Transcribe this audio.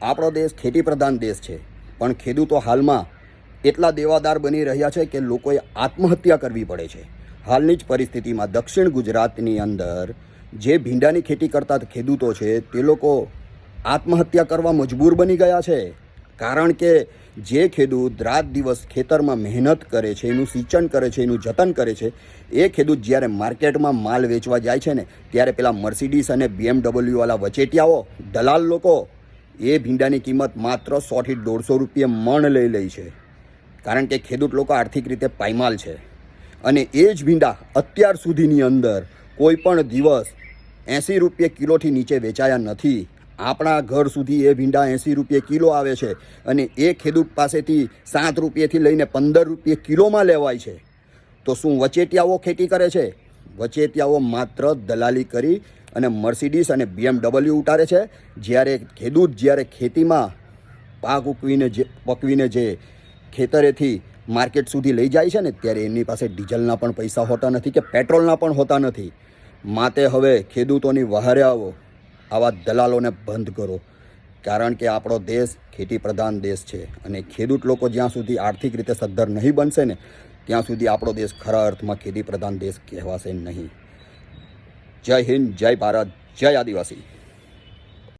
આપણો દેશ ખેતી પ્રધાન દેશ છે, પણ ખેડૂતો હાલમાં એટલા દેવાદાર બની રહ્યા છે કે લોકોએ આત્મહત્યા કરવી પડે છે. હાલની જ પરિસ્થિતિમાં દક્ષિણ ગુજરાતની અંદર જે ભીંડાની ખેતી કરતા ખેડૂતો છે તે લોકો આત્મહત્યા કરવા મજબૂર બની ગયા છે. કારણ કે જે ખેડૂત રાત દિવસ ખેતરમાં મહેનત કરે છે, એનું સિંચન કરે છે, એનું જતન કરે છે, એ ખેડૂત જ્યારે માર્કેટમાં માલ વેચવા જાય છે ને ત્યારે પેલા મર્સિડીઝ અને BMW વચેટિયાઓ દલાલ લોકો એ ભીંડાની કિંમત માત્ર 100 થી 150 રૂપિયા મણ લઈ લે છે. કારણ કે ખેડૂત લોકો આર્થિક રીતે પાયમાલ છે. અને એ જ ભીંડા અત્યાર સુધીની અંદર કોઈ પણ દિવસ 80 રૂપિયા કિલોથી નીચે વેચાયા નથી. આપણા ઘર સુધી એ ભીંડા 80 રૂપિયા કિલો આવે છે અને એ ખેડૂત પાસેથી 7 રૂપિયાથી લઈને 15 રૂપિયા કિલોમાં લેવાય છે. તો શું વચેટિયાઓ ખેતી કરે છે? વચેટિયાઓ માત્ર દલાલી કરી અને મર્સિડીઝ અને BMW ઉતારે છે. જ્યારે ખેડૂત જ્યારે ખેતીમાં પાક પકવીને જે ખેતરેથી માર્કેટ સુધી લઈ જાય છે ને ત્યારે એમની પાસે ડીઝલના પણ પૈસા હોતા નથી કે પેટ્રોલના પણ હોતા નથી. માટે હવે ખેડૂતોની વહારે આવો, આવા દલાલોને બંધ કરો. કારણ કે આપણો દેશ ખેતી પ્રધાન દેશ છે અને ખેડૂત લોકો જ્યાં સુધી આર્થિક રીતે સદ્ધર નહીં બનશે ને ત્યાં સુધી આપણો દેશ ખરા અર્થમાં ખેતી પ્રધાન દેશ કહેવાશે નહીં. જય હિન્દ, જય ભારત, જય આદિવાસી.